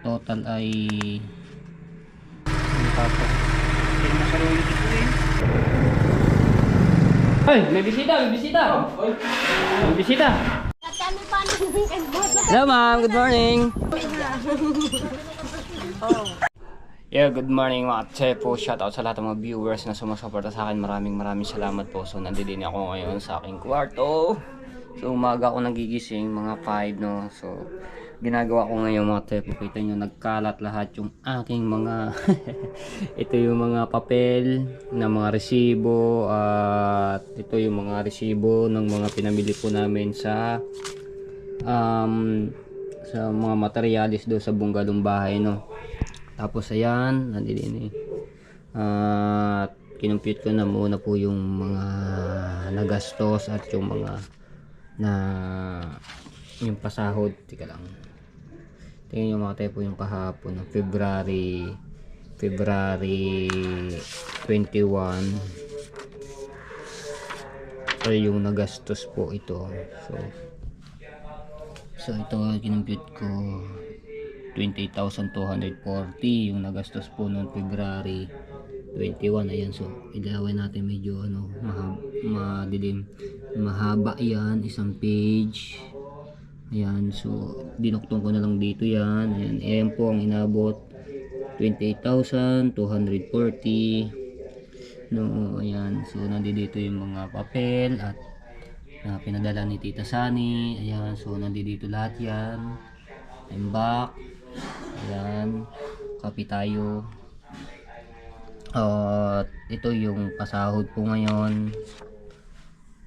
total ay masarili dito eh. Ay, may bisita, may bisita. May bisita. Hello ma'am, good morning. Yeah, good morning mga Tsepo. Shoutout sa lahat ng mga viewers na sumusuporta sa akin. Maraming salamat po. So nandito din ako ngayon sa aking kwarto. So umaga ako nagigising, mga 5 no. So ginagawa ko ngayon mga Tsepo. Kita nyo, nagkalat lahat yung aking mga ito yung mga papel na mga resibo. At ito yung mga resibo ng mga pinamili po namin sa mga materialis do sa bunggalong bahay no. Tapos ayan, nandito at kinumpute ko na muna po yung mga nagastos at yung mga yung pasahod. Tika lang, tingnan nyo mga tayo po yung kahapon ng February 21. So yung nagastos po ito. So ito kinumpute ko 28,240 yung nagastos po noong February 21. Ayan, so ilaway natin, medyo madilim, mahaba yan, isang page. Ayan, so dinuktong ko na lang dito yan. Ayan po ang inabot, 28,240 no. Ayan, so nandito yung mga papel at pinadala ni Tita Sani. Ayan, so nandito lahat yan. I'm back. Ayan, copy tayo. Ito yung pasahod po ngayon.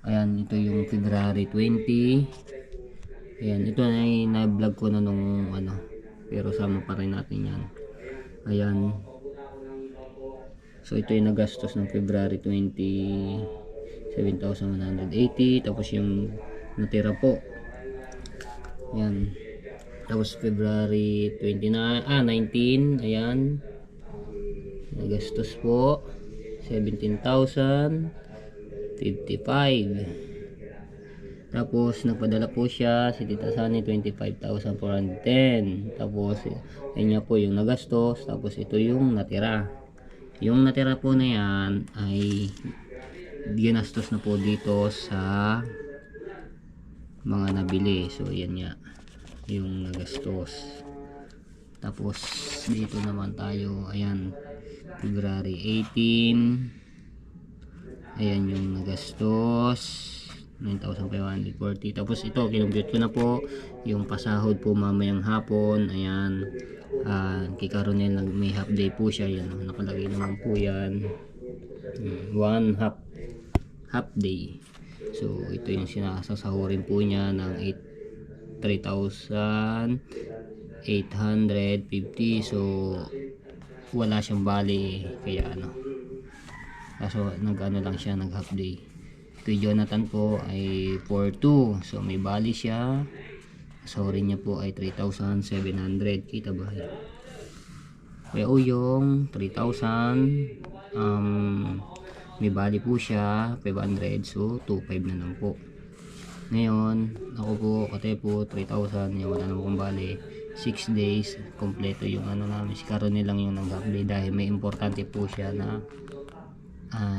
Ayan, ito yung February 20. Ayan, ito ay na-vlog ko na nung pero sama pa rin natin yan. Ayan, so ito yung nagastos ng February 20, 7,180. Tapos yung natira po, ayan. Tapos February 19, ayan, nagastos po 17,055. Tapos nagpadala po siya si Tita Sani 25,410. Tapos ayun nga po yung nagastos. Tapos ito yung natira. Yung natira po na yan ay ginastos na po dito sa mga nabili. So yan nga yung nagastos. Tapos dito naman tayo, ayan, February 18, ayan yung nagastos 9,540. Tapos ito kinumpute ko na po yung pasahod po mamayang hapon. Ayan, kikaroon nila, may half day po siya. Yan, nakalagay naman po yan, one half day. So ito yung sinasasahurin po niya ng 3,850. So wala siyang bali, kaya kaso nag lang siya, nag half day. Kay Jonathan po ay 4,200. So may bali siya. Sahurin niya po ay 3,700. Kita ba? Kaya yung 3,000 may bali po siya 500. So 2,500 na lang po. Ngayon ako po katepo 3,000, yung wala naman kong bali 6 days kompleto yung namin. Si Caron nilang yung nag-update dahil may importante po siya na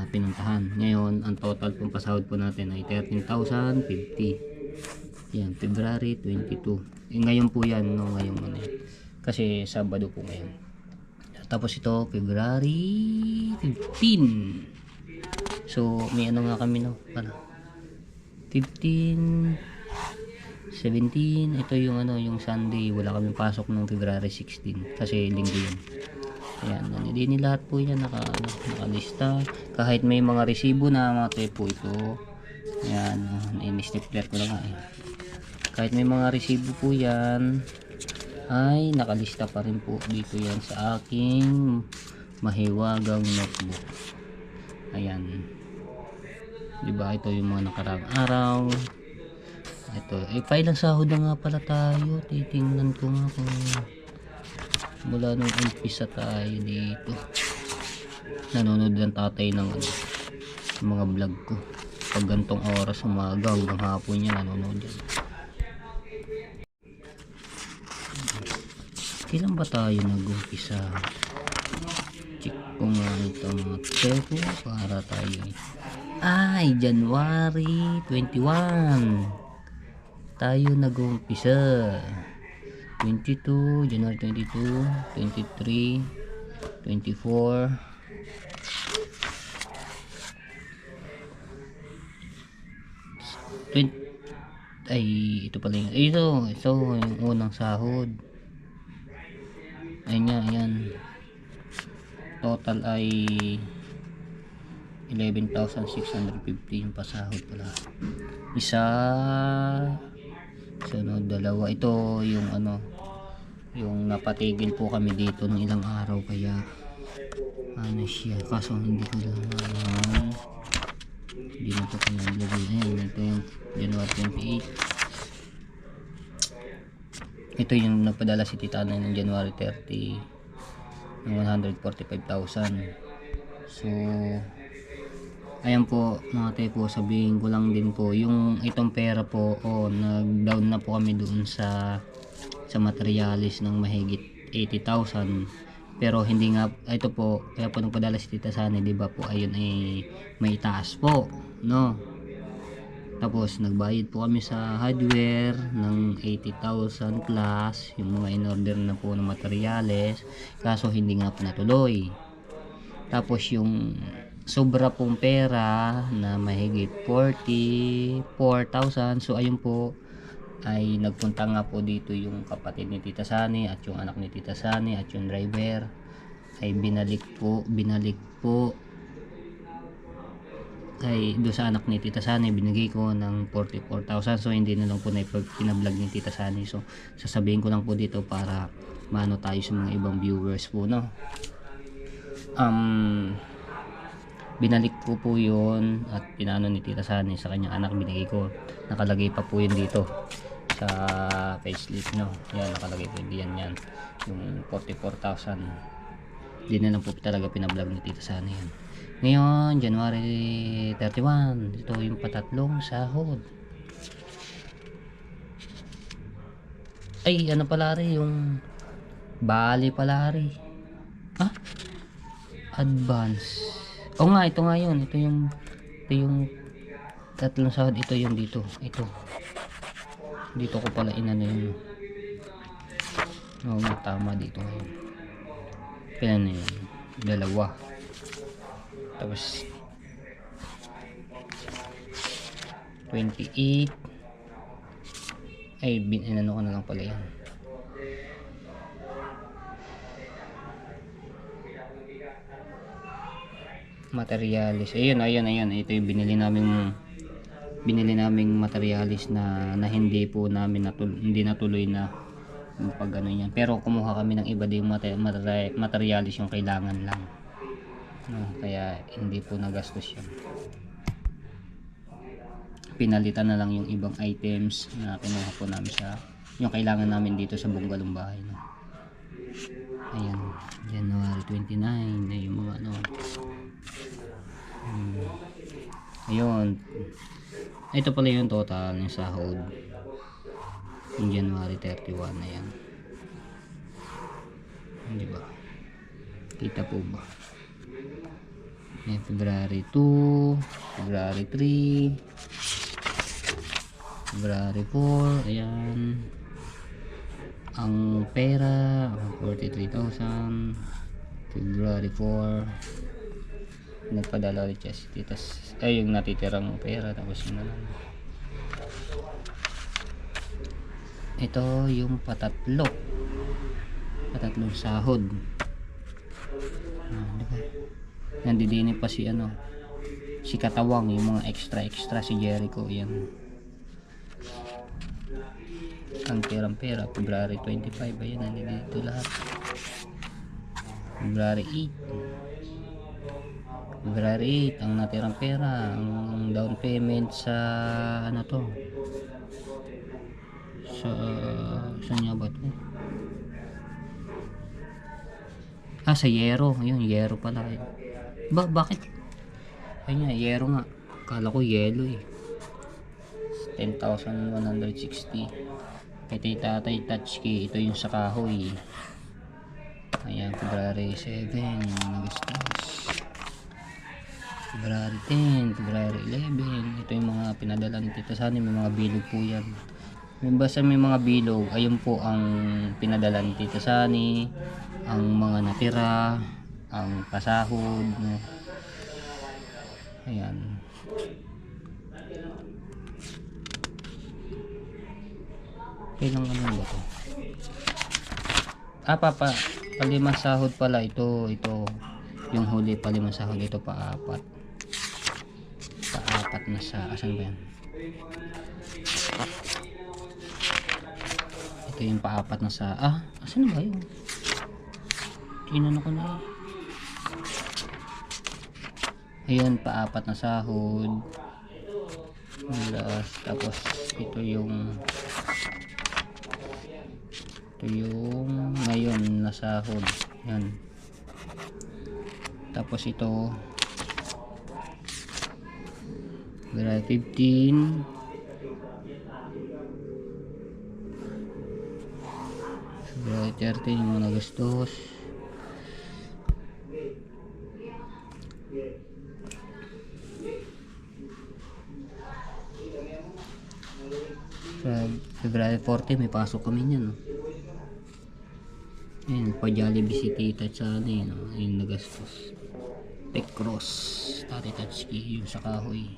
pinuntahan. Ngayon ang total pong pasahod po natin ay 13,050. Yan, February 22. Ngayon po yan, no? Ngayon kasi Sabado po ngayon. Tapos ito February 15. So may nga kami para 15, 17. Ito yung yung Sunday, wala kaming pasok nung February 16 kasi linggo yun. Ayan, hindi lahat po yan nakalista. Kahit may mga resibo na mga tepo ito. Ayan, in-stapler ko lang kahit may mga resibo po yan ay nakalista pa rin po dito yan sa aking mahiwagang notebook. Ayan, diba, ito yung mga nakaraang araw. Ito file ng sahod na nga pala tayo. Titingnan ko nga kung mula nung umpisa tayo dito. Nanonood ng tatay ng mga vlog ko pag gantong oras, umaga hanggang hapon niya nanonood yan. Kailan ba tayo nag-umpisa? Check ko nga ito mga tepo para tayo ay January 21 tayo nag-umpisa. 22, January 22, 23, 24, ay ito pala yun. Ito yung unang sahod. Ayun nga, ayan. Total ay 11,650 yung pasahod pala. Isa, sunod dalawa. Ito yung ano, yung napatigil po kami dito ng ilang araw kaya ano siya, kaso hindi ko lang hindi na ito ko naglagay. Ayan, ito yung January 28. Ito yung napadala si Tita Nay ng January 30 ng 145,000. So ayan po mga tepo, sabihin ko lang din po yung itong pera po, nag down na po kami doon sa materialis ng mahigit 80,000, pero hindi nga ito po, kaya po nagpadala si Tita Sani, di ba po, ayun ay may taas po, no? Tapos nagbayad po kami sa hardware ng 80,000 plus yung mga in-order na po ng materyales, kaso hindi nga po natuloy. Tapos yung sobra pong pera na mahigit 44,000, so ayun po ay nagpunta nga po dito yung kapatid ni Tita Sani at yung anak ni Tita Sani at yung driver, ay binalik po ay do sa anak ni Tita Sani, binigay ko ng 44,000. So hindi na lang po na pinablog ni Tita Sani, so sasabihin ko lang po dito para maano tayo sa mga ibang viewers po, no? Binalik ko po yun at pinano ni Tita Sani sa kanyang anak, binigay ko, nakalagay pa po yun dito sa facelift, no? Yan, nakalagay po yan yung 44,000. Hindi na lang po talaga pinablog ni Tita Sani yan. Ngayon January 31, ito yung patatlong sahod. Ay ano pala rin yung bali pala rin, advance. O nga, ito nga yun, ito yung tatlong sahod, ito yung dito ko pala inano yun. Tama dito ngayon, kaya na yun, dalawa. Tapos 28 ay inano ko na lang pala yan. Materialis, ayun, ito yung binili naming materialis na hindi po namin hindi natuloy na yung pag ano yan, pero kumuha kami ng iba din materialis yung kailangan lang, no? Kaya hindi po nagastos yan, pinalitan na lang yung ibang items na kinuha po namin sa yung kailangan namin dito sa bunggalong bahay, no? Ayan, January 29 na yung mga ano. Ayun, ito pala yung total ng sahod yung January 31 na yan, di ba? Kita po ba? Ayan, February 2, February 3, February 4, ayan ang pera 43,000. February 4 nagpadala ulit siya si Titas, ay yung natitirang pera, tapos yun na lang. Ito yung patatlong sahod, diba? Nandidini pa si ano, si Katawang, yung mga extra si Jericho, yan ang pera. February 25, ayan, nandito lahat. February 8 ang natirang pera, ang down payment sa ano to, saan nga ba to? Sa Yero, ayun, Yero pala. Bakit? Ayun nga, Yero nga, kala ko yelo 10,160. Kay Tatay Tatsuki, ito yung sa kahoy, February 7, nagastos. February 10, February 11. Ito yung mga pinadala ni Tita Sunny. May mga bilog po yan. Basta may mga bilog, ayun po ang pinadala ni Tita Sunny. Ang mga natira, ang pasahod. Ayan. Ilang ano ba ito? Palimang sahod pala ito. Yung huli palimang sahod. Ito paapat na sa asan ba yan? Ito yung paapat na sa asan ba yun? Tinanong ko na ayun, paapat na sahod. Tapos ito yung ngayon na sahod. Yan. Tapos ito February 15, February 13 yung mga nagastos. February 14 may pasok kami niyan. Ayun, pa Jollibee si Tita Sunny, ayun nagastos. Tecros, Tati Tatsuki, yung sa kahoy.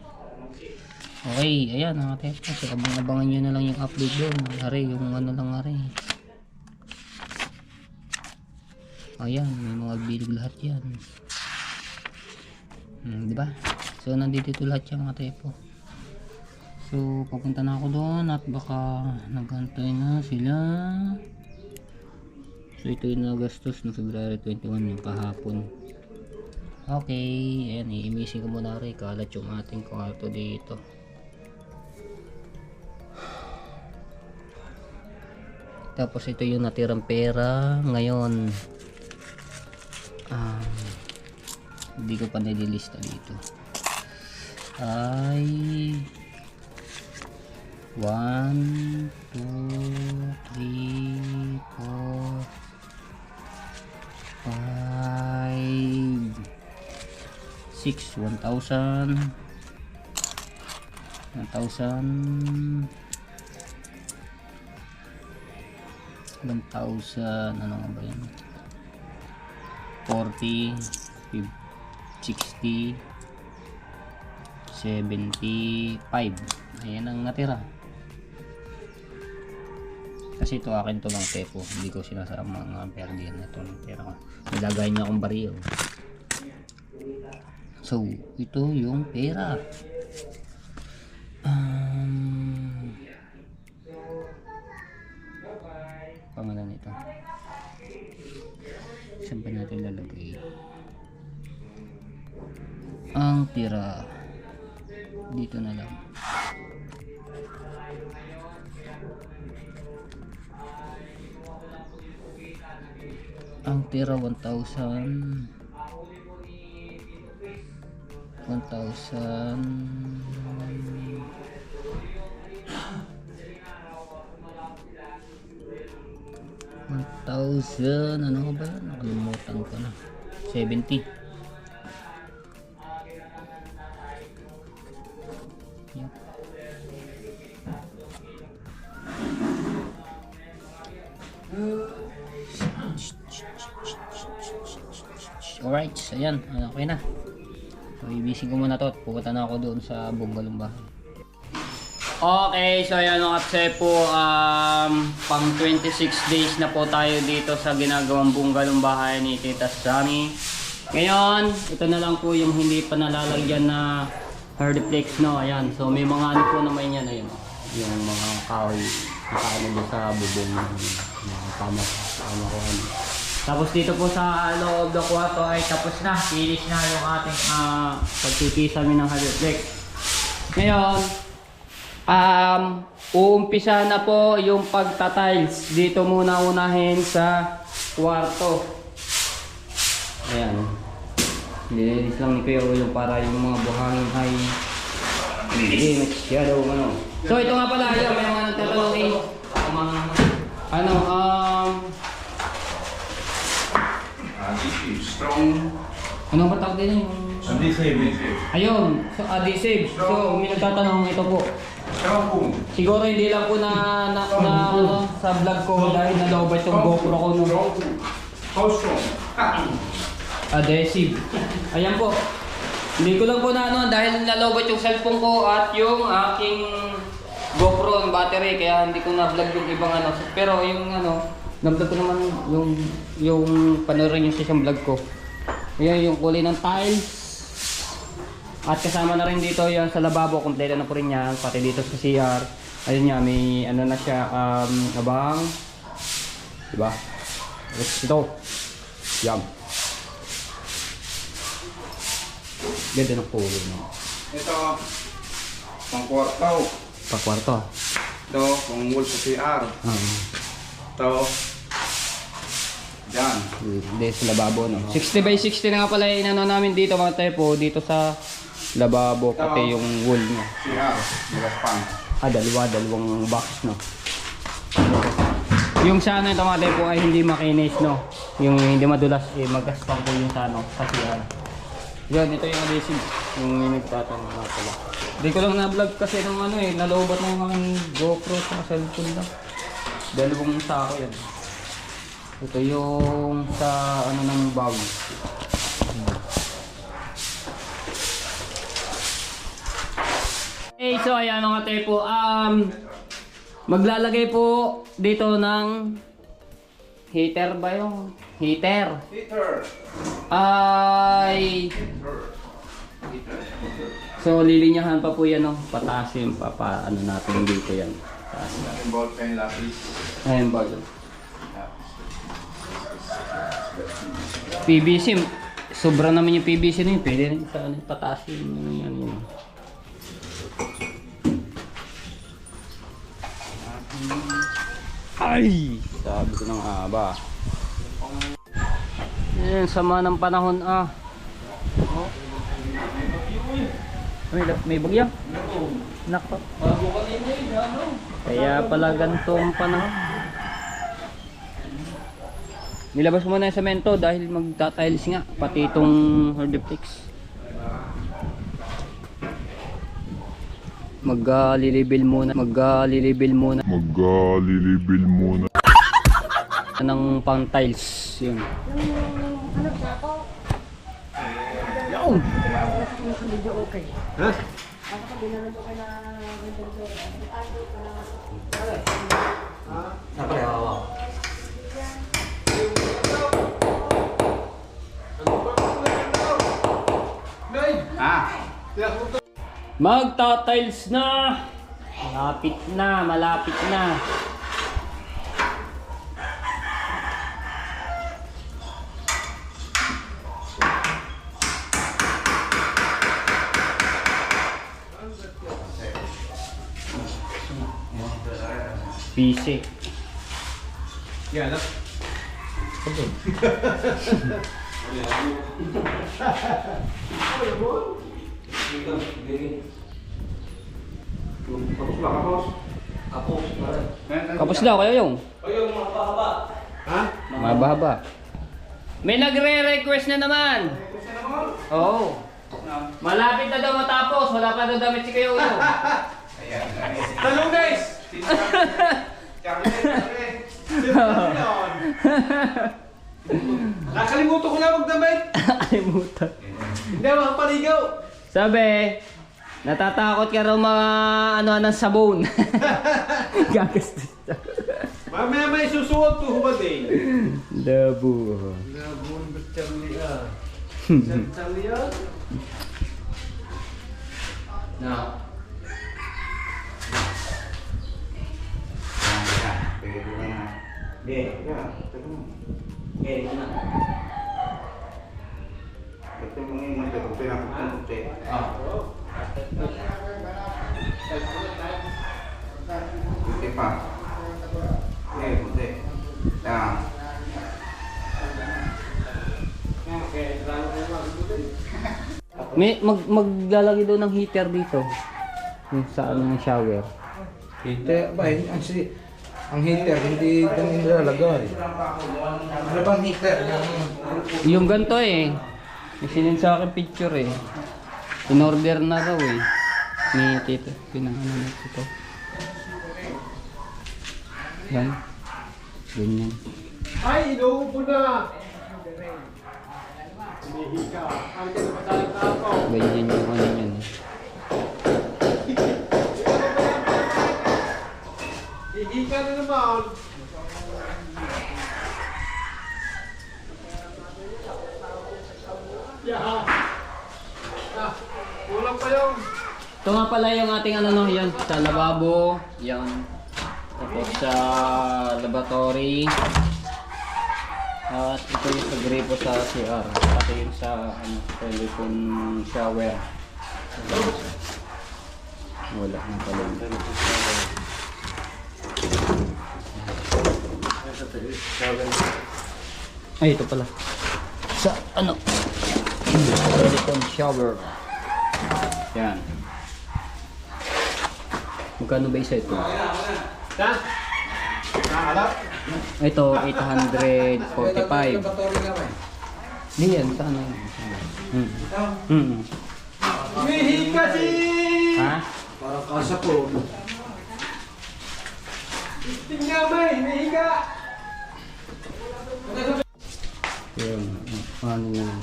Okay, ayan mga Tecros, abang-abangan nyo na lang yung upload doon. Hari, yung ano lang hari. Ayan, may mga bilog lahat yan. Diba? So, nandito lahat yung mga Tepo. So, papunta na ako doon at baka nagantay na sila. So, ito yung nagastos no February 21 yung kahapon. Okay, ayan, i-missing ko muna rin. Kalat yung ating kwarto dito. Tapos ito yung natirang pera ngayon. Hindi ko pa nililista dito. Ay 1, 2, 3, 4, 5, 6, 1,000, 1,000, ano nga ba yan? 40, 60, 75. Ayan ang natira. Kasi ito akin to lang Tepo. Hindi ko sinasama mga pera diyan. Ito lang pera ko. Nilagay niya akong bariyo. So, ito yung pera. Pangalan nito. Saan ba natin lalagay? Ang tira. Dito na lang. Ang tira 1,000. 1,000, ano ba yan? Nakalimutan ko na. 70. Yep. Alright, so ayan, okay na. So ibising ko muna to. Pupunta na ako doon sa bungalow bahay. Okay, so ayan mga Tepo, pang 26 days na po tayo dito sa ginagawang bungalow bahay ni Tita Sunny. Ngayon, ito na lang po yung hindi pa nalalagyan na hardplex, no. Ayan, so may mga ano po naman yan, ayun, yung mga kahoy nakaano doon sa bubong, tama ko ano. Tapos dito po sa loob ng kwarto ay tapos na, finish na yung ating pagtitisamin ng hardplex. Ngayon, uumpisa na po yung pagta-tiles. Dito muna unahin sa kwarto. Ayan. Nilinis lang ni Kuya yung para yung mga buhangin ay hindi masyado ano. So ito nga pala, yun, may mga nagtatanong Strong. Ano ba tawag din yung... Adhesive. Ayun, so adhesive. So, may nagtatanong ito po. Strong. Siguro hindi lang po ano, sa vlog ko dahil nalobat yung GoPro ko nung How strong? adhesive. Ayan po. Hindi ko lang po na ano dahil nalobat yung cellphone ko at yung aking GoPro yung battery kaya hindi ko na-vlog yung ibang ano. Pero yung ano, na-vlog ko naman yung panoorin yung sa isang vlog ko. Ayan yung kulay ng tiles. At kasama na rin dito yan sa lababo, kompleto na po rin yan, pati dito sa CR. Ayun nga, may ano na siya, abang, diba? Ito, yan. Ganda ng kulay mo. Ito, pang kwarto. Pa-kwarto. Ito, pang wall sa CR. Ito, dyan. Hindi sa lababo, no? 60 by 60 na nga pala yung inano namin dito mga tepo, dito sa lababo, pati yung wool niya. CR, nilaspan. Dalawang box, no? Yung sa ano ito mga tepo ay hindi makinis, no? Yung hindi madulas, magaspang po yung sa ano, sa CR. Yan, ito yung adhesive, yung may nagtatanong nga pala. Hindi ko lang na-vlog kasi nung ano nalobat na yung mga GoPro sa cellphone lang. Dalawang sako yan. Ito yung sa ano ng bag. Okay, so ayan mga tepo. Maglalagay po dito ng heater ba yung heater? Heater. Ay. So lilinyahan pa po yan, no? Patasin pa ano natin dito yan. Ball pen, lapis. Ayan ba yun? PVC, sobra naman yung PVC na yun. Pwede rin sa ano, patasin yun. Ay! Sabi ko ng haba. Ayan, sama ng panahon May bagyo? Nako. Kaya pala ganito ang panahon. Nilabas mo na yung semento dahil magtatiles nga, pati itong hardiplex. Mag-lilibil muna ng pang tiles yun. Ano ba ako? Yaw! Video okay. Ha? Ako ka binalan ko na Magta-tiles na! Malapit na. PC. Yan, Kapos daw kaya yung? Ayun, mahaba-haba. Ha? Mahaba. May nagre-request na naman. Oo. Malapit na daw matapos. Wala pa daw damit si Kuya Uyo. Talong guys! Nakalimutan ko na magdamit. Nakalimutan. Hindi ako makapaligaw. Sabi, natatakot ka raw mga ano ng sabon. Gagastos. Mamaya may susuot ko hubad eh. Dabo. Labon ba Charlie ah? Charlie ah? Na. May maglalagay daw ng heater dito. Yung sa ano ng shower. Hindi ba Ang heater, hindi doon nilalagay. Ano bang heater? Yung ganito eh. May sinend sa akin picture eh. In-order na raw eh. Ni Tito. Pinangano na ito. Yan. Ganyan. Ay, inuupo na! Ganyan yung ano yun eh. Ihika na naman! Yeah. Kulang pa yung... Ito nga pala yung ating ano no, yan. Sa lababo. Yan. Tapos sa laboratory. At ito yung sa gripo sa CR. Pati yung sa ano, telephone shower. Wala na pala. Ay, ito pala. Sa ano? Telephone shower. Yan. Magkano ba isa ito? Ha? Nakakalap? Ito, 845. Hindi yan, sa ano yun? Ihika si... Ha? Parang kasa po. Tingnan mo eh, ihika! Yun. Ano yun?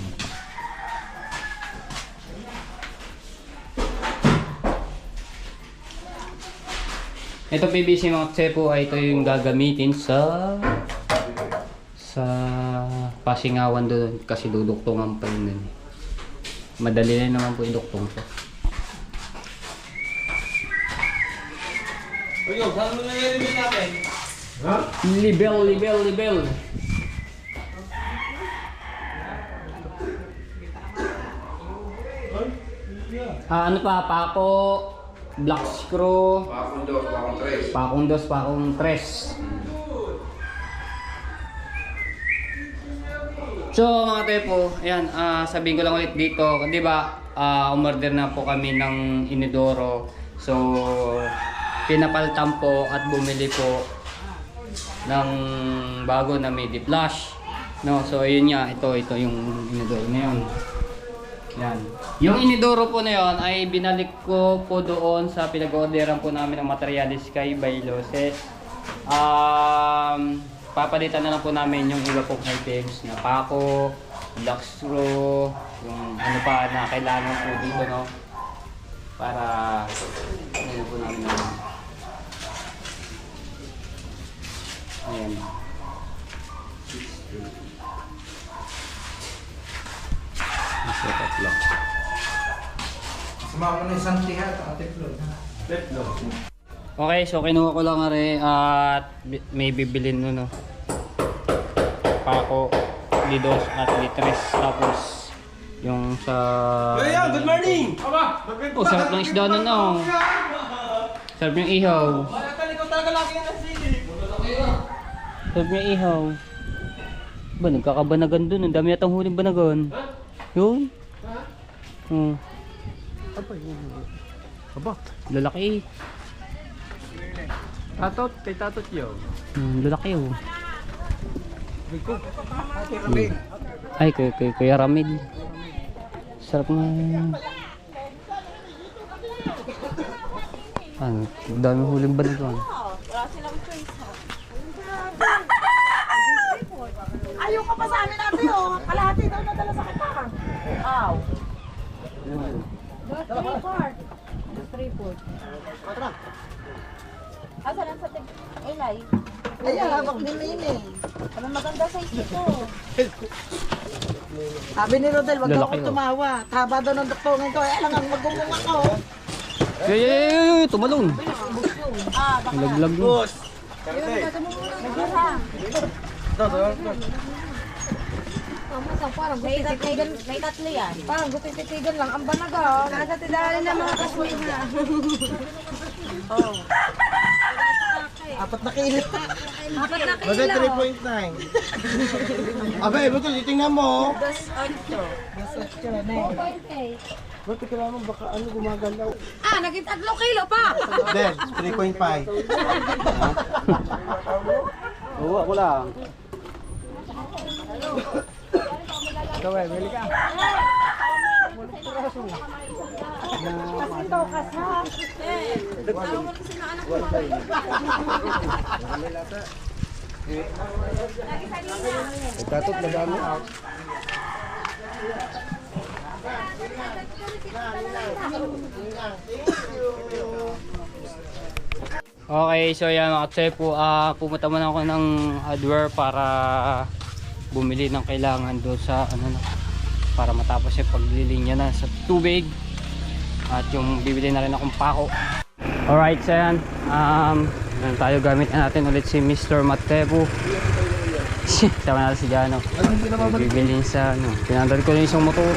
Ito PVC mga tsepo ay ito yung gagamitin sa pasingawan doon kasi duduktungan pa yun dun. Madali na naman po iduktong to. Ayun, saan mo nangyari natin? Ha? Libel. Ano pa? Pako, black screw, Pakong dos, pakong tres. pakong dos, pakong tres. So mga tepo, ayan, sabihin ko lang ulit dito, di ba, umorder na po kami ng inidoro. So, pinapalitan po at bumili po ng bago na midi flash. No, so ayun nga, ito yung inidoro na yun. Yan. Yung inidoro po na yun ay binalik ko po doon sa pinag-orderan po namin ng materialis kay Bailoses. Papalitan na lang po namin yung iba pong items na pako, black screw, yung ano pa na kailangan po dito, no? Para ano po namin naman. Ayan. Set up lang. Sumama na yung santihan, ate Flo. Okay, so kinuha ko lang nga rin at may bibilin no, no. Pako, lidos at litres. Tapos yung sa... Kuya, good morning! Aba, Oh, sarap ng isda na no. Sarap yung ihaw. Kaya ikaw talaga lagi yan ang sili. Sarap yung ihaw. Ba, nagkakabanagan dun. Ang dami yatang huling banagan. Yun. Oh. Aba, Lalaki. tatot, kay tatot yun. Lalaki oh. Ate Ramil. Ay, Kuya Ramil. Sarap nga. Ang dami huling banagan. Wala silang choice, ha? Ayaw ka pa sa amin natin, oh. Kalahati daw nadala sa kita. Aw. Three-fourth. Asa lang sa Elay? Ay, habak din eh. Ano maganda sa ito? Sabi ni Rodel, wag daw Lalaki, ako tumawa. Taba daw ng doktorin ko. Alam nga, magumong ako. Tumalon. Ah, baka. Laglag mo. Nagdara. Parang May tatlo yan. Parang gupit-titigan lang. Ang banaga. Nagatidali na mga kasway na. Apat na kilo. Apat na Basta 3.9. Abay, buto, titingnan mo. Ba't kailangan baka ano gumagalaw? Ah, naging 3 kilo pa. Then, 3.5. Oo, ako lang. Itatot na dami out. Okay, so yan mga tsepo, pumunta muna ako ng hardware para bumili ng kailangan doon sa ano na, para matapos yung paglilinya na sa tubig at yung bibili na rin akong pako. Alright, so yan, tayo gamit natin ulit si Mr. Matebu. Sama natin si Jano. Bibili sa ano, pinandal ko yung isang motor.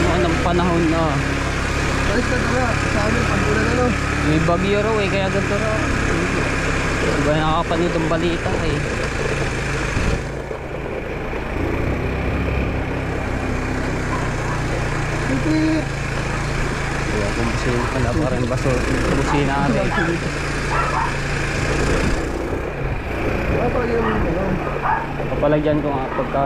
Ano ng panahon na. May bagyo raw eh, kaya ganito raw. Iba nakakapanood ang balita eh. Kaya kung busina pala pa rin baso, busina rin. Papalagyan ko nga pagka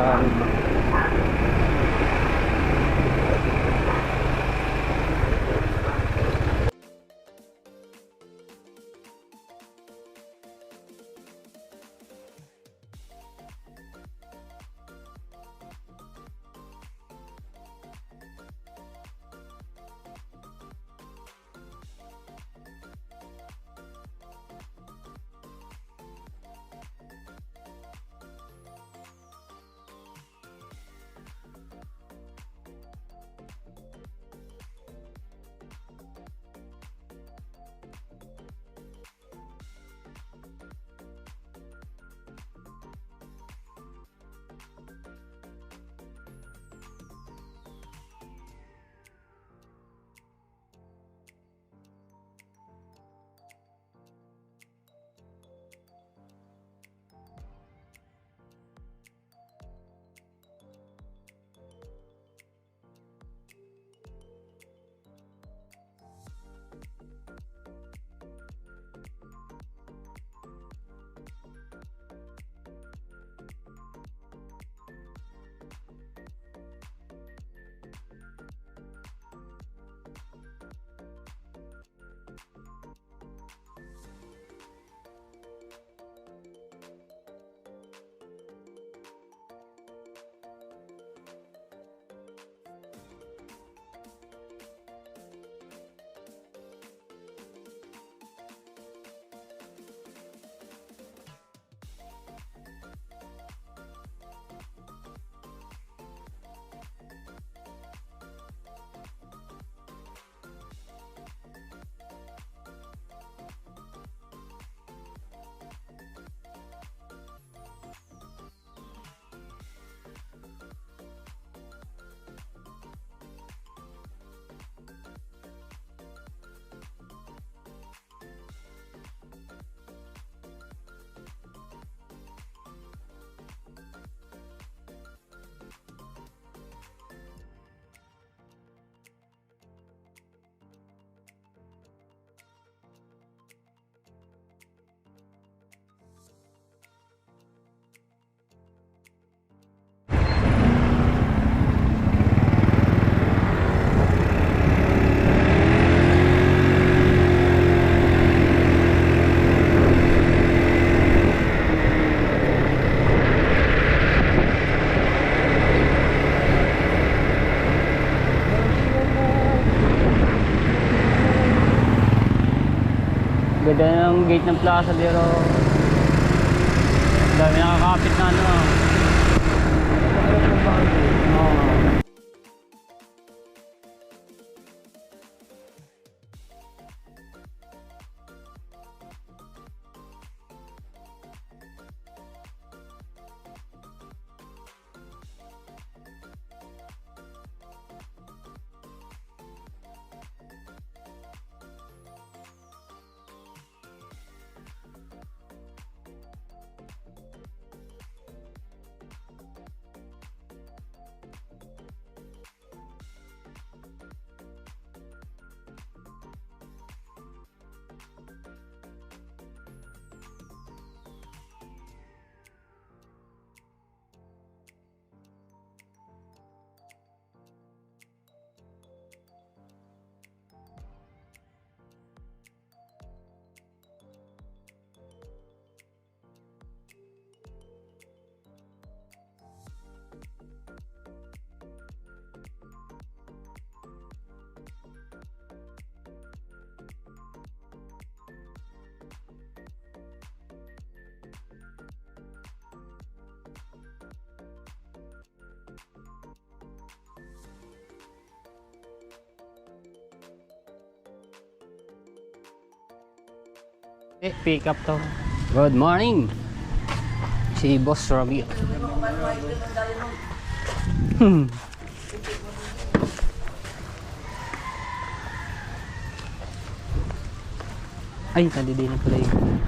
ganda ng gate ng plaza dito. Dami nakakapit na ano. Pick up to. Good morning. Si Boss Robbie. Ay, nandito na pala yun.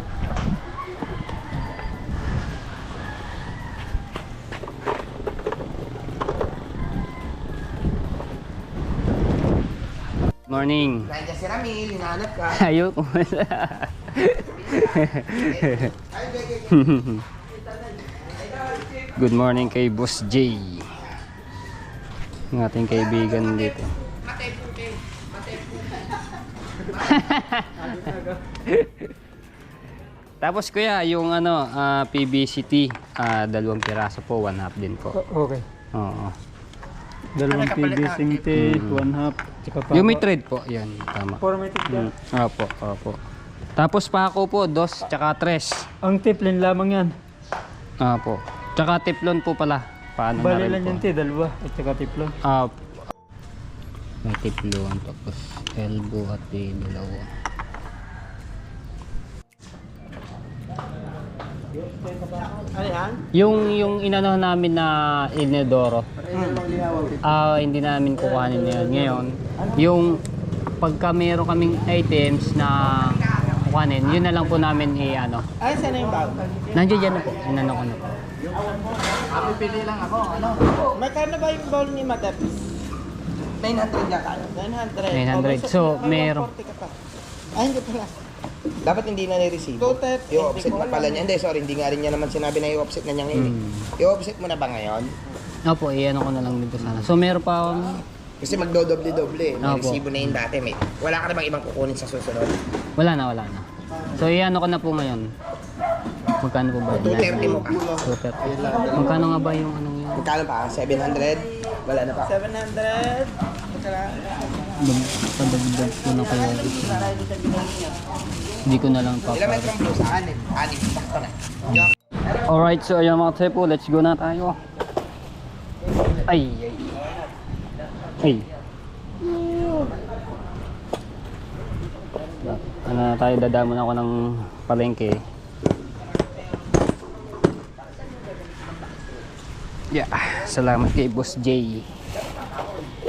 Morning. Nandiyan si Ramil, hinahanap ka. Ayoko. Good morning kay Boss J. Ang ating kaibigan dito. Tapos kuya, yung ano, PVCT, 2 piraso po, 1/2 din po. Okay. Oo. Dalawang PVC, 1/2. Tsaka pa. Yung may thread po, yan, tama. Formatic yan. Opo, opo. Tapos pako po, 2 tsaka 3. Ang tiplin lamang yan. Opo. Tsaka tiplon po pala. Paano Bali na lang rin yan po? dalawa. At saka tiplon. May tiplon, tapos elbow at dalawa. Ano yan? Yung inano namin na inedoro, hindi namin kukuhanin yan ngayon. Yung pagka meron kaming items na kukuhanin, yun na lang po namin i-ano. Ay, saan na yung bag? Nandiyan dyan na po, inano ko na po. Pipili lang ako, ano? Magkano ba yung bowl ni Madep? 900 yata. 900. 900. So, meron. Ay, hindi pala. Dapat hindi na ni-receive. 230. I-offset na pala niya. Hindi, sorry. Hindi nga rin niya naman sinabi na i-offset na niya ngayon. I-offset mo na ba ngayon? Opo, i-ano ko na lang dito sana. So, meron pa akong... Kasi magdodoble-doble. May Opo. resibo na yun dati. Wala ka na bang ibang kukunin sa susunod? Wala na. So, i-ano ko na po ngayon. Magkano po ba? 230 mo pa. 230. Magkano nga ba yung anong yun? Magkano pa? 700? Wala na pa. 700? Padagdag ko na kaya ito. Hindi ko na lang pa. Ilang metrong plus? 6. Sakto na. Alright, so ayan mga tepo, let's go na tayo. Ay. Ano na tayo, dadamon ako ng palengke. Yeah, salamat kay Boss J.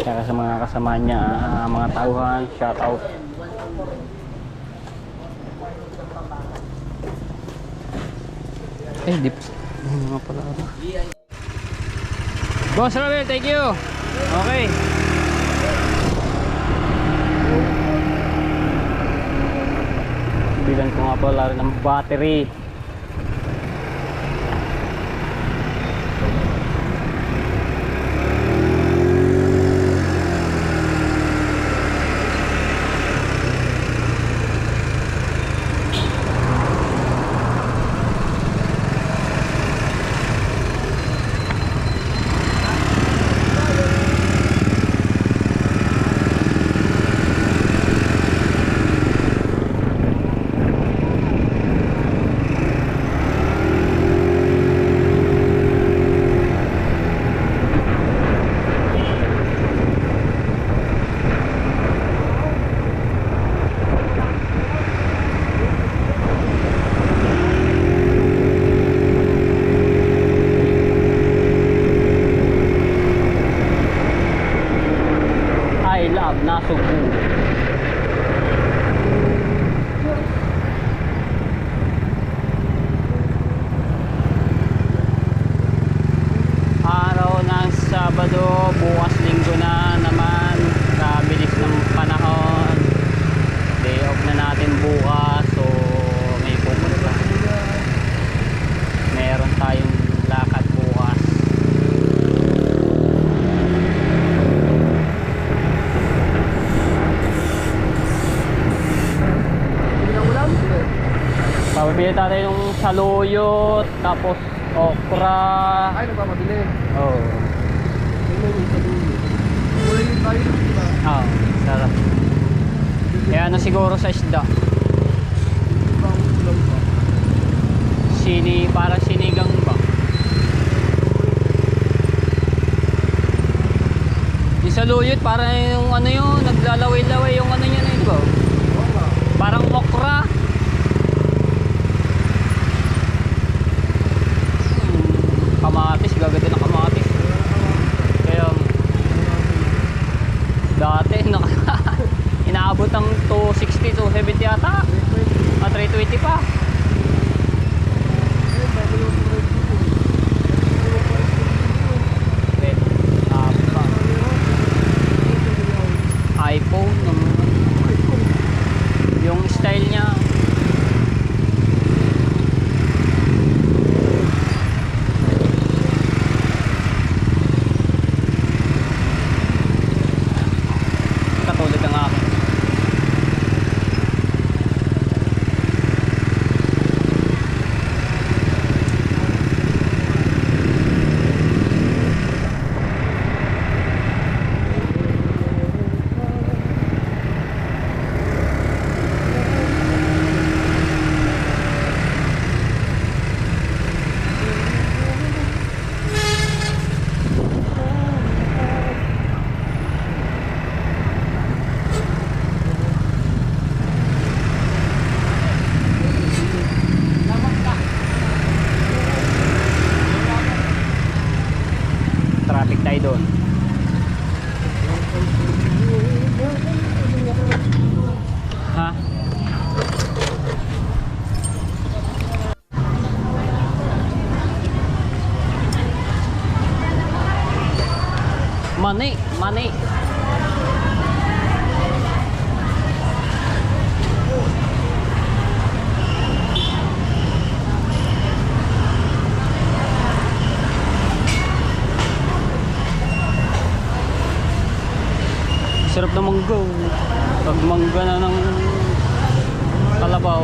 Kaya sa mga kasama niya, mga tauhan, shout out. Di pa. Ano nga pala ako? Boss Robert, thank you. Okay. Bilan ko nga pala rin ng battery. nasugpo. Araw ng Sabado, bukas Linggo na naman. Kabilis ng panahon. Day off na natin bukas, so may pupunta. Meron tayong lakad bukas. Pabibili tayo yung saluyot, tapos okra. Ay, nagpapabili. Oh. Kulay yung tayo, di ba? Ah, sarap. Kaya ano siguro sa isda. Para sinigang ba? Yung saluyot, para yung ano yun, naglalaway-laway yung ano yun, di ba? Parang okra. Kamatis, gaganda ng kamatis. Kaya dati inaabot ang 260 to 70 yata. 320 pa. iPhone yung style niya. Katulad ng akin. Traffic tayo doon. Ha? Money, money. Sarap na mangga. Pag mangga na ng kalabaw.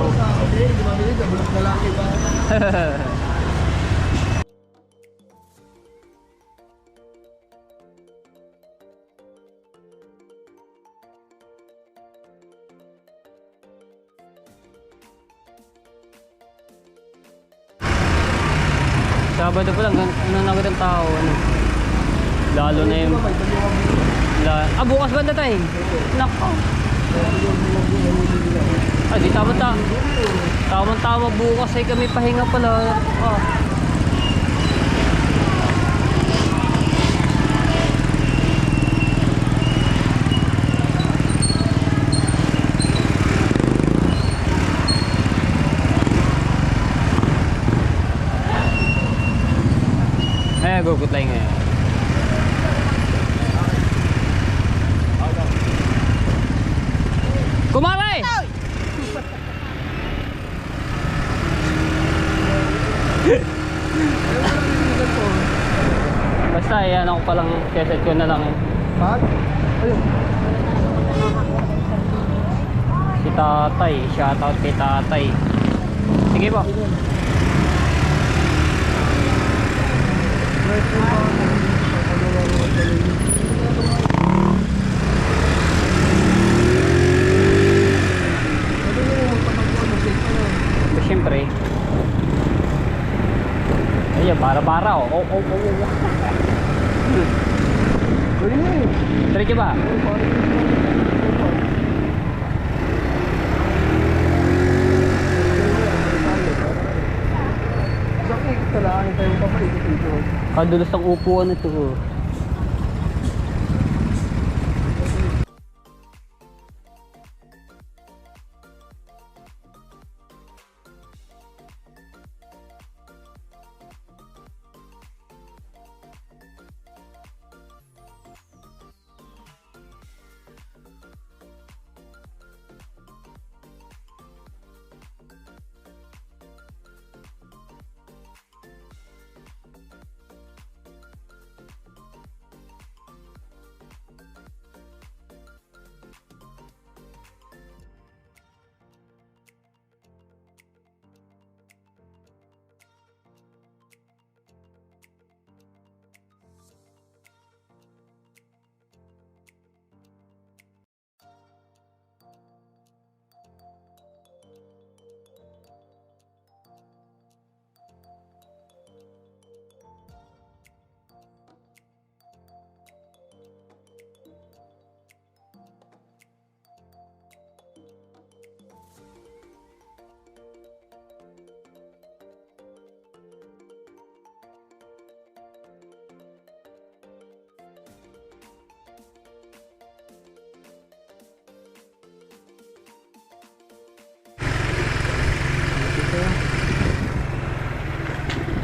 Sabado pa lang, ano na agad ang tao, ano. Lalo na yung bukas banda tayo. Nako. Ay, di tama bukas ay kami pahinga pala. Gugut lang ngayon. Kumaray! Basta yan ako palang set ko na lang. Pag? Ayun. Si tatay, shoutout kay tatay. Sige po. Siyempre. Ayan, bara-bara oh. Try ba? Kadulas ang upuan ito.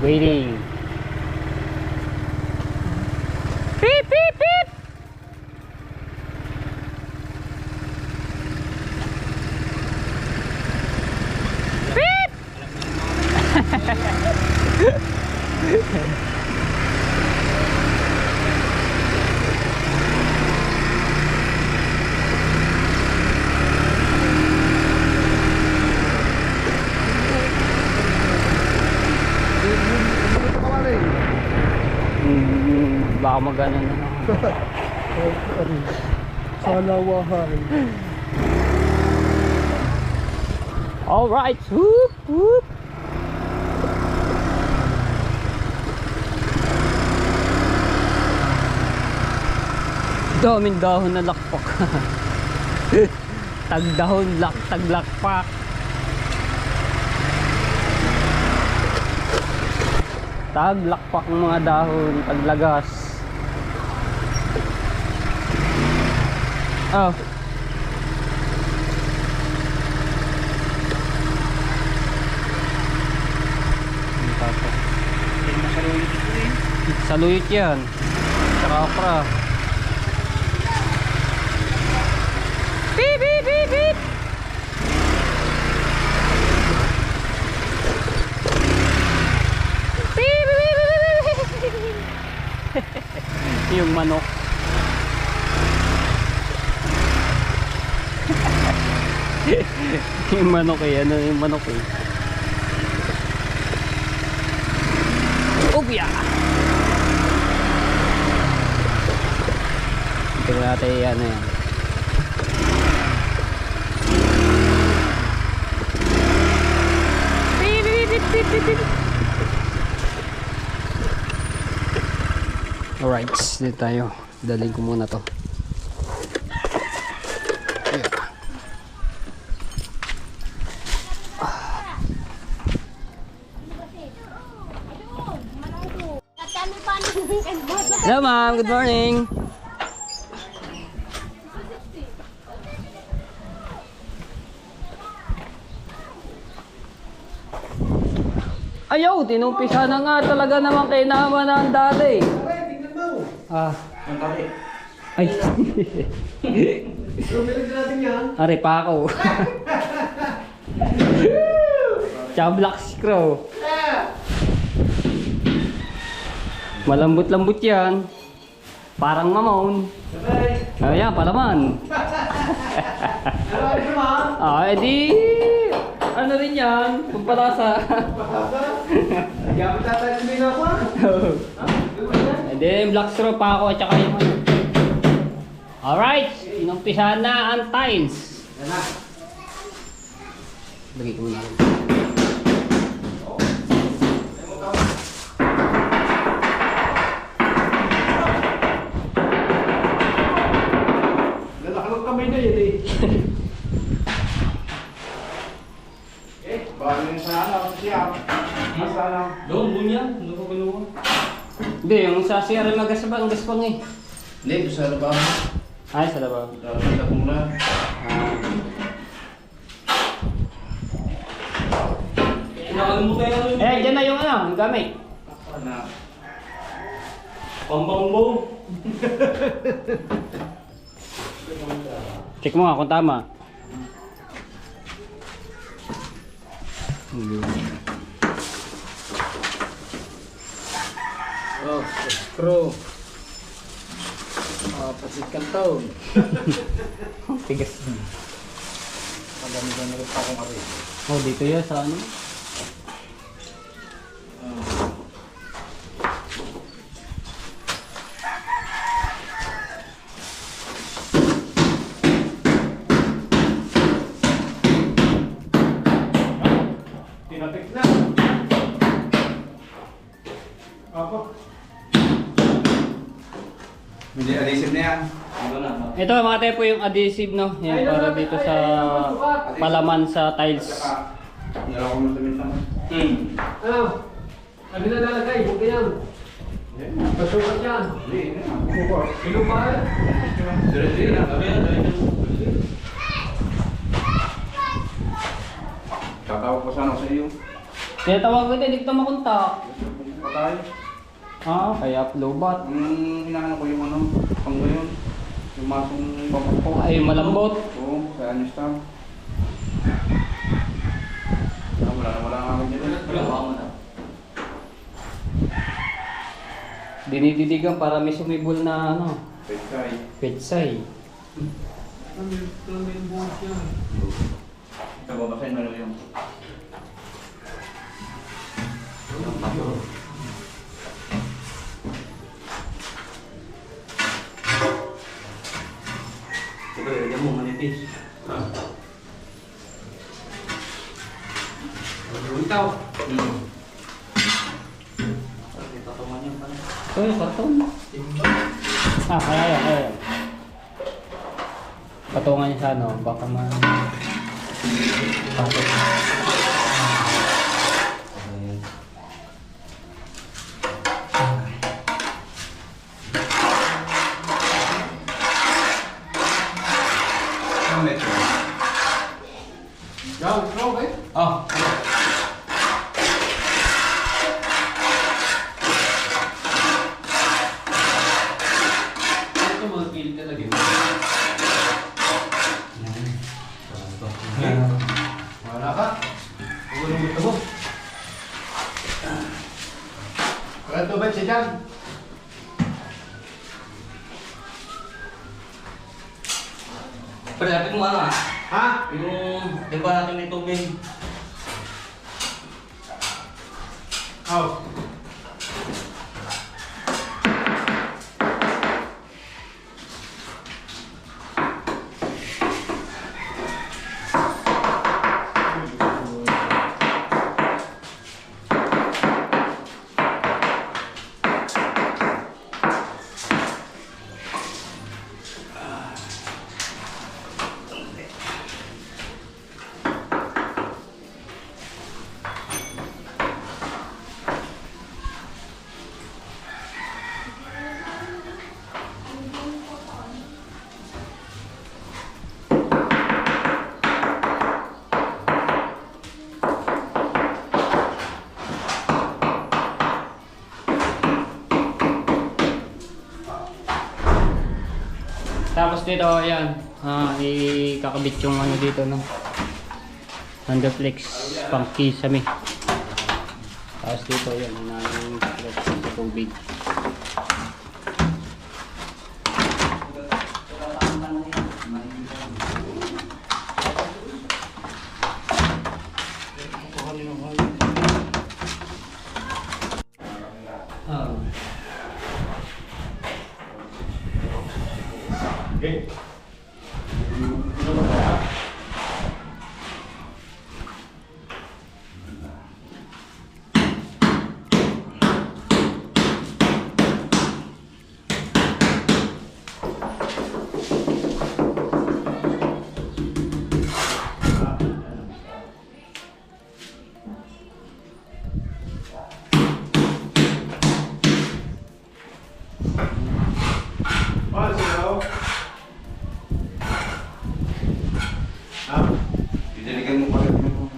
Waiting. Beep, beep, beep. Beep. Baka magano na. Salawahan. All right. Whoop, whoop. Daming dahon na lakpak. Tagdahon, taglakpak. Taglakpak ng mga dahon, taglagas. Oh. Saluyot yan. Tsaka okra. Beep, beep, beep, beep. Beep, beep, beep, beep. Yung manok. Yung manok eh, ano yung manok eh. Obya! Tingnan natin ano yan. Alright, dito tayo. Daling ko muna to. Hello ma'am, good morning. Ayaw, tinumpisa na nga talaga naman kay naman ang dali. Tingnan mo. Ah, Ang tali. ay. Sumilig natin yan. Ari pa ako. Tsaka black screw. Malambot-lambot yan. Parang mamon. Ayan, palaman. Ah, edi ano rin yan, pampalasa. Kaya magtatalim ako. And then black straw pa ako at saka yung ano. Alright, inumpisahan na ang tiles. Yan na. Lagay ko muna. Nalakalog kamay na yun eh. Bago yun sa ano, siya. Basta ano. Doon, bunya. Luko-luko. Hindi, yung sa CR magaspang eh. Hindi, ito sa labaw. Ay, sa labaw. Sa kumula. Eh, dyan na yung ano, yung gamit. Na. Pambangbo. Check mo nga kung tama. Oh, screw. Pasit kantaw. Tigas. Maganda na rin pa akong ari. Oh, dito yan sa ano. Tinapik na. Ako. Hindi, adhesive na yan. Ito mga tayo po yung adhesive no. Yan para dito sa palaman sa tiles. Nalaw ko mo tamin naman. Ano? Sabi na lalagay, huwag yan. Pasukat yan. Hindi, hindi. Sino ba eh? Dire-dire na. Tatawag ko sana sa iyo. Kaya tawag ko hindi kita makontak. tayo. Kaya lobat. Ang inaano ko yung ano, pang ngayon. Yung masong babak ko. Ay, malambot. Oo, kaya niyo star. Wala nga ako dyan. Dinididigan para may sumibol na ano, Petsay. petsay. Ito, babasahin mo yung. Ito, yan mo, manipis. Ikaw. Uy, patung. Kaya. Patungan niya sa ano, baka patong. Ang metro. Ikaw, eh? Ito mga kilit talaga yun. Wala ka. Huwag nang gusto mo. Kaya ba siya dyan? Pre, lapit mo ano Ha? yung diba natin may tubig. Oh. Tapos dito, ayan, ikakabit yung ano dito, no? Underflex, pang kisame. Tapos dito, ayan, yung sa tubig. Okay. Didiligan mo pa rin mo.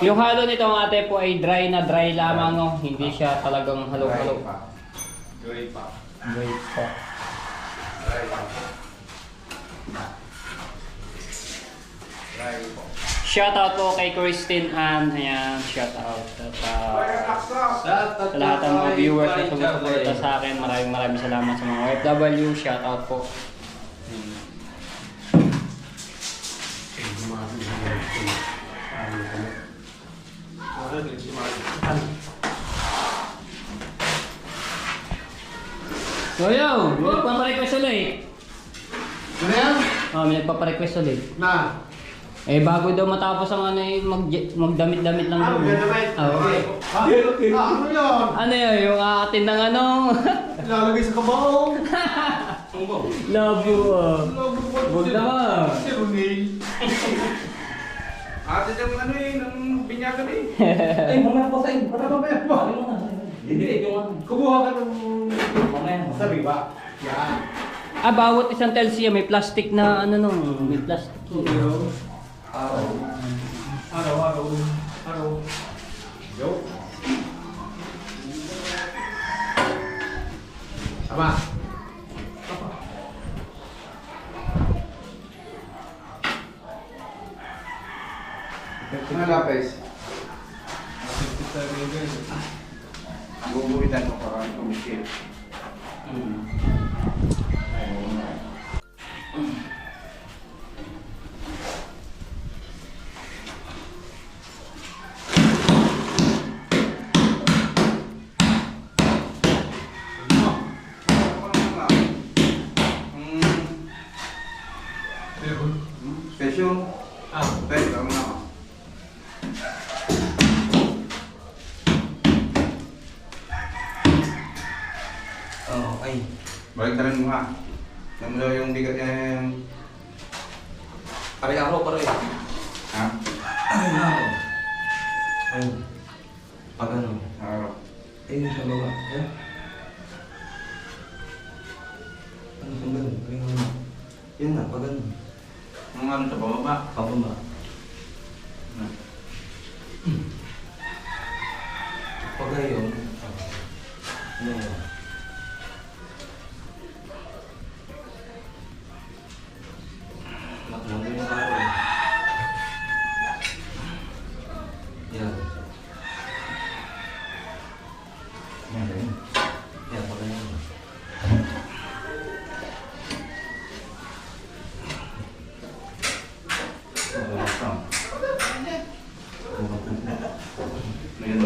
Yung halo nito ang ate po ay dry na dry lamang, no? Hindi siya talagang halo-halo. Dry pa. Dry pa. Dry pa. Dry pa. Shout out po kay Christine Ann. Ayan, shout out. At sa lahat ng mga viewers na sumusuporta sa akin, maraming salamat sa mga OFW. Shout out po. So yo, may nagpaparequest ulit. Ano yan? May nagpaparequest ulit. Na? Bago daw matapos ang ano magdamit-damit lang daw. Magdamit? Oo. Okay. Ano yan? Ano yun? Yung atin ng ano? Lalagay sa kabaong. Labo ah. Huwag naman. Si Ronil. Ate ng ano eh, ng binyagan eh. Ay, mamaya po sa'yo. Para mamaya po. Hindi, yung ano. Kumuha ka ng Mamaya. sabi ba? Yan. Ah, bawat isang tiles siya may plastic na ano nung, may plastic. Araw. Araw. Yo. Sama. Ano lapis? Guguhitan ko para kumikip. Special? Pwede lang na. Ay. Balik na rin mo ha. Alam mo daw yung bigat Pare ako, pare. Ha? Ay. Pag ano? Araw. Ay, sa baba. Yan. Ano sa ganun? Ay, ano? Yan na, pag ano? Ang ano sa bababa? Pababa. Pag ayun. Ano yun? Nakalago yung araw. Yan. Yan rin. Yan, pag ayun. Ngayon.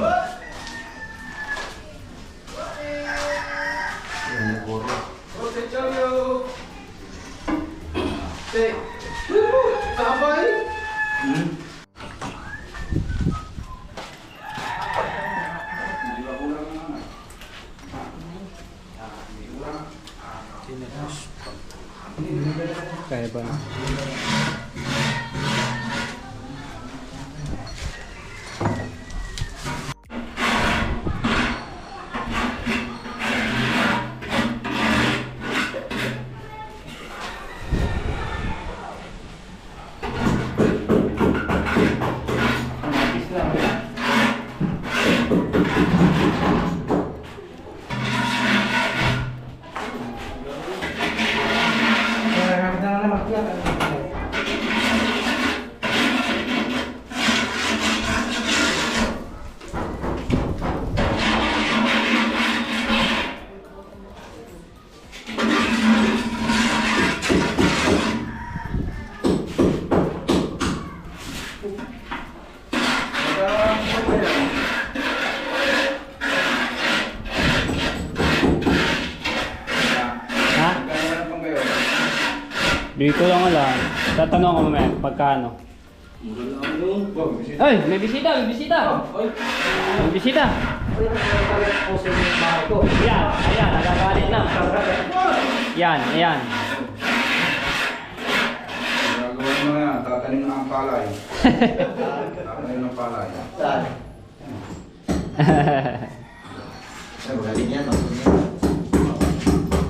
Yan, yung puro. Okay, Choyo! Say, sabay! Hindi ba kulang naman? Hindi kulang. Kaya ba? Ha? Dito lang alam. Tatanong ko mamaya, pagkano? Ay, may bisita, may bisita! May bisita! Yan, ayan, nagagalit na. Yan, ayan. Gagawin mo yan, tatanim na ang palay. Tatanim ng palay.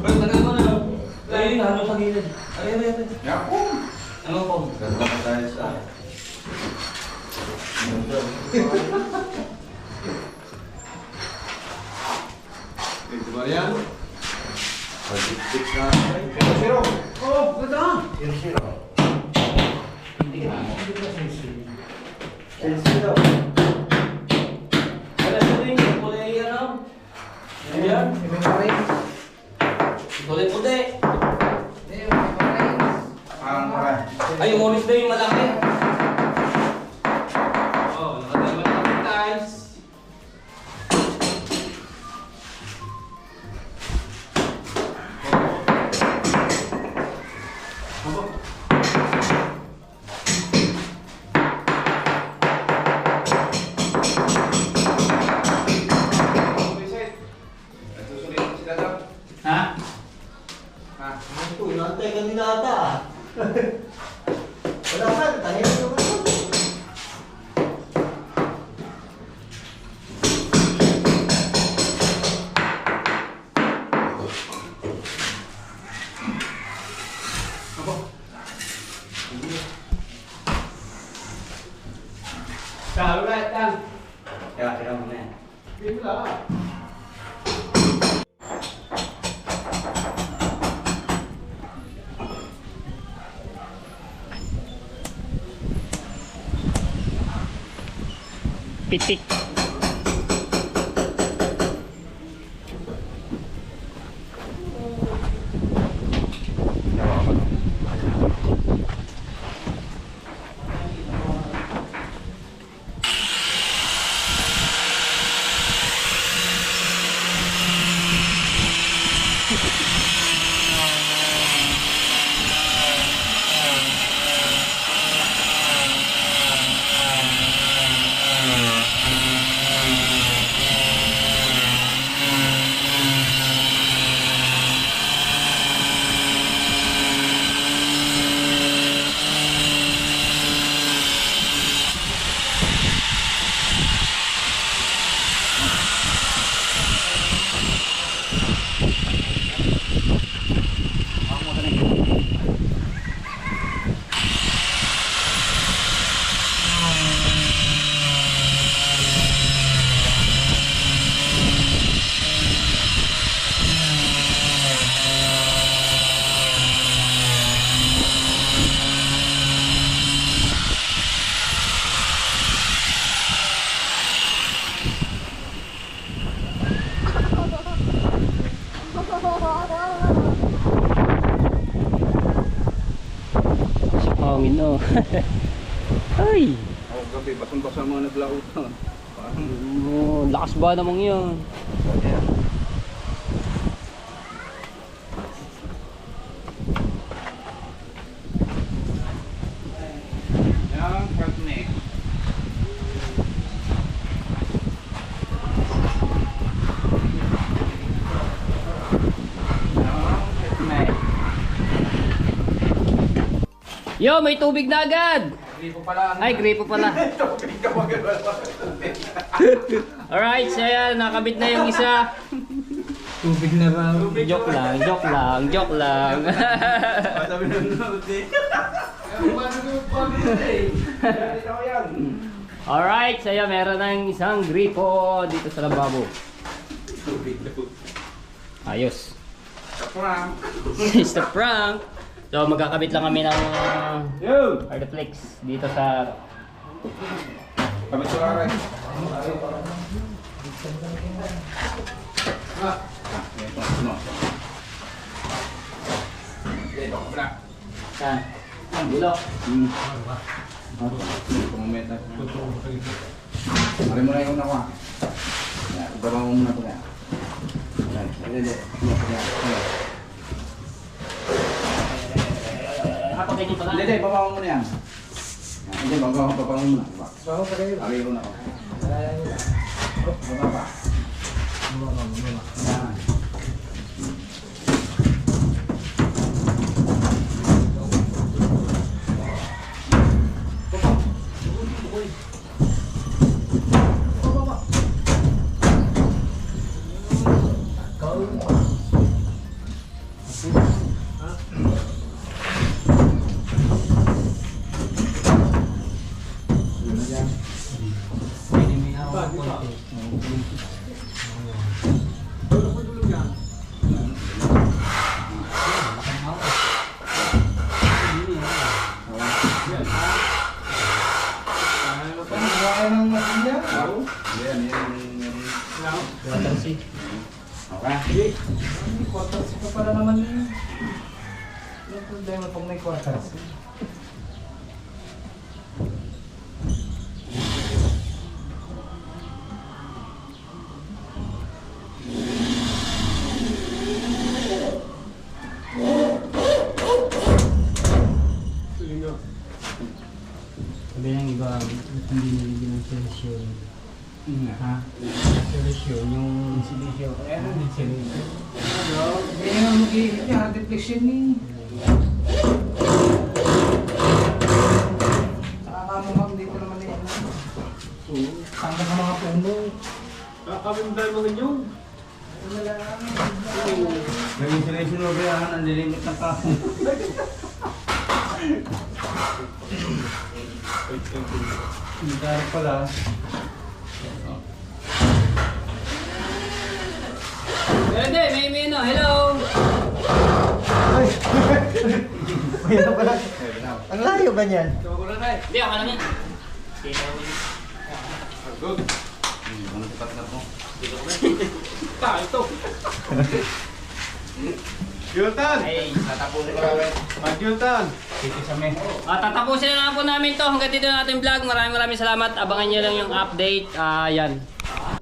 Ay, tagal mo na. Ay, ano sa gilid? Ay. Yaku! Ano po? Ganda ka tayo sa... Ito ba yan? Pag-fix na. Zero! Oh, ganda! Wala sa rin, kulay ano? Ayan. Kulay puti. Ang karay. Ay, yung orange na yung malaki. Oh, nakatawa na ng tiles. Ha? Ito, inantay kanina ata. Wala ka, tayo naman. Alright, lang. Tira mo na yan. Pitik. Hangin oh. Ay! Ako gabi, basang-basa mga naglautan. Parang Oh, lakas ba namang yun? yan, front neck. Yo, may tubig na agad! Gripo pala. Ay, gripo pala. Tubig ka magalaw. Alright, so yan, nakabit na yung isa. Tubig na raw. Joke lang, joke lang, joke lang. Sabi na nanood eh. Ikaw yan. Alright, so yan, meron ng isang gripo dito sa lababo. Tubig na. Ayos. Prank. It's the prank. So magkakabit lang kami ng Yo! Ardeflex dito sa Kabit sa karay. Ito, ano? Ito, kabila. saan? Ang bulok. Pumumeta. Mali mo na yung una ko ah. Ibaba mo muna ito kaya. Hindi. Kapag ganyan pala. Hindi, baba mo muna yan. Hindi, baba mo muna. Baba pa kayo. Ariyo na ako. Baba pa. Yan. Okay. Quarters ka pala naman yun. Yung problema pag may quarters. Sabi ng iba, hindi nilagyan ng sensyon. Ha? Sensyon, yung insulation. Insulation. Hindi naman mag-iigit niya, deflection ni. Nakakamukha dito naman eh. Tangga ka mga puno. Kakamimdal mo yun. Naging sila yung sinubayahan ang lilimit ng kaso. Hindi tayo pala. Hindi, may no. Hello! Ayan pala. Ang layo ba niyan? Hindi, ako lang yan. Good. Ano sa partner mo? Jultan! Tatapusin ko namin. Jultan! Kikisame. Tatapusin na lang po namin to. Hanggang dito na ating vlog. Maraming salamat. Abangan nyo lang yung update. Yan.